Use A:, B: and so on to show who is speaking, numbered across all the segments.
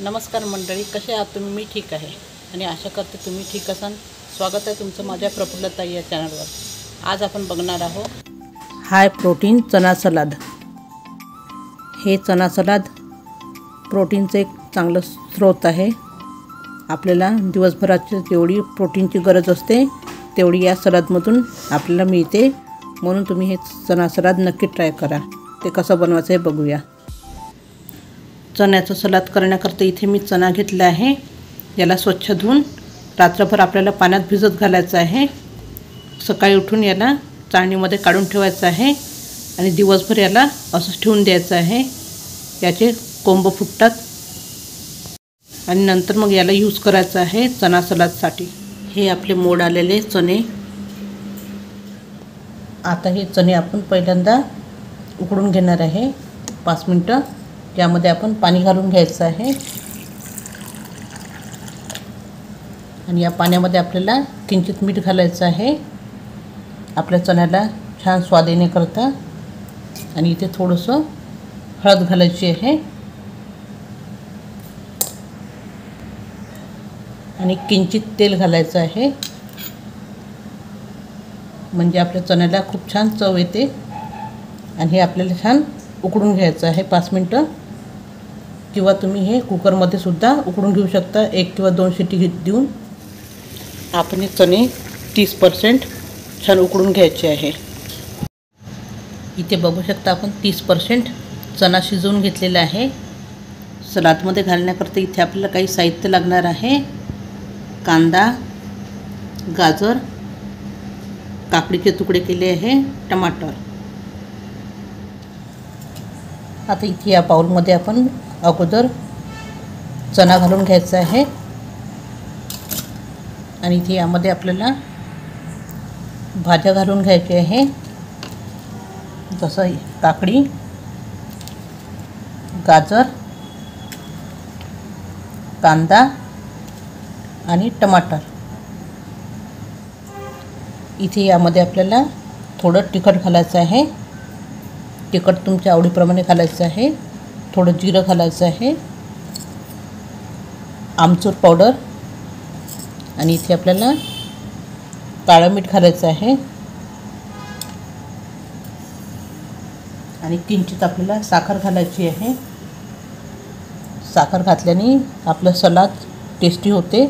A: नमस्कार मंडळी, कसे आहात तुम्ही? मी ठीक आहे आणि आशा करते तुम्ही ठीक असाल. स्वागत आहे तुमचं माझ्या प्रफुल्लताई या चॅनलवर. आज आपण बघणार आहोत हाय प्रोटीन चना सलाद. हे चना सलाद प्रोटीनचं एक चांगलं स्रोत आहे. आपल्याला दिवसभराची जेवढी प्रोटीनची गरज असते तेवढी या सलादमधून आपल्याला मिळते. म्हणून तुम्ही हे चना सलाद नक्की ट्राय करा. ते कसं बनवायचं हे बघूया. चण्याचं सलाद करण्याकरता इथे मी चणा घेतला आहे. याला स्वच्छ धुवून रात्रभर आपल्याला पाण्यात भिजत घालायचं आहे. सकाळी उठून याला चाळणीमध्ये काढून ठेवायचं आहे आणि दिवसभर याला असंच ठेवून द्यायचं आहे. याचे कोंब फुटतात आणि नंतर मग याला यूज करायचं आहे चणा सलादसाठी. हे आपले मोड आलेले चणे. आता हे चणे आपण पहिल्यांदा उकडून घेणार आहे 5 मिनटं. यामध्ये आपण पाणी घालून घ्यायचं आहे आणि या पाण्यामध्ये आपल्याला किंचित मीठ घालायचं आहे आपल्या चण्याला छान स्वाद येण्याकरता. आणि इथे थोडंसं हळद घालायची आहे आणि किंचित तेल घालायचं आहे. म्हणजे आपल्या चण्याला खूप छान चव येते. आणि हे आपल्याला छान उकडून घ्यायचं आहे 5 मिनटं. किंवा तुम्ही हे कुकरमध्ये सुद्धा उकडून घेऊ शकता. 1 किंवा 2 शिटी देऊन आपण हे चणे 30% छान उकडून घ्यायचे आहे. इथे बघू शकता आपण 30% चणा शिजवून घेतलेला आहे. सलादमध्ये घालण्याकरता इथे आपल्याला काही साहित्य लागणार आहे. कांदा, गाजर, काकडीचे तुकडे केले आहे, टमाटर. आता इथे या बाउलमध्ये आपण अगोदर चणा घालून घ्यायचा आहे आणि इथे यामध्ये आपल्याला भाज्या घालून घ्यायची आहे. जसं काकडी, गाजर, कांदा आणि टमाटर. इथे यामध्ये आपल्याला थोडं तिखट घालायचं आहे. तिखट तुमच्या आवडीप्रमाणे घालायचं आहे. थोडं जिरं घालायचं आहे, आमचूर पावडर आणि इथे आपल्याला काळं मीठ घालायचं आहे आणि किंचित आपल्याला साखर घालायची आहे. साखर घातल्याने आपलं सलाद टेस्टी होते.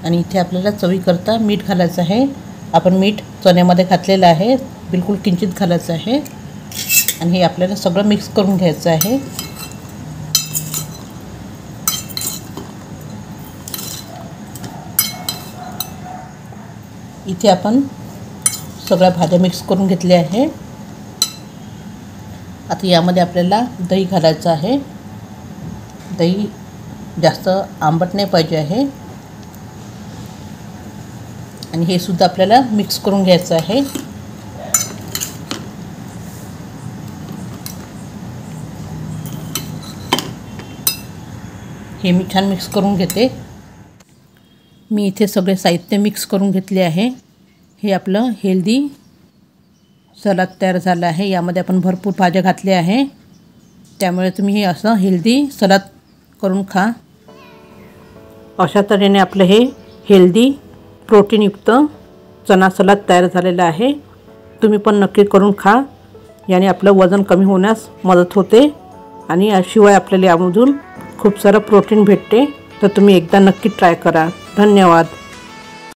A: आणि इथे आपल्याला चवीकरता मीठ घालायचं आहे. आपण मीठ चण्यामध्ये घातलेलं आहे, बिलकुल किंचित घालायचं आहे. आणि हे आपल्याला सगळं मिक्स करून घ्यायचं आहे. इथे आपण सगळ्या भाज्या मिक्स करून घेतल्या आहे. आता यामध्ये आपल्याला दही घालायचं आहे. दही जास्त आंबट नाही पाहिजे आहे. आणि हे सुद्धा आपल्याला मिक्स करून घ्यायचं आहे. हे मी छान मिक्स करून घेते. मी इथे सगळे साहित्य मिक्स करून घेतले आहे. हे आपलं हेल्दी सलाद तयार झालं आहे. यामध्ये आपण भरपूर भाज्या घातल्या आहे. त्यामुळे तुम्ही हे असं हेल्दी सलाद करून खा. अशा तऱ्हेने आपलं हे हेल्दी प्रोटीनयुक्त चना सलाद तयार झालेला आहे. तुम्ही पण नक्की करून खा. याने आपलं वजन कमी होण्यास मदत होते आणि शिवाय आपल्याला यामधून खूप सारं प्रोटीन भेटते. तर तुम्ही एकदा नक्की ट्राय करा. धन्यवाद.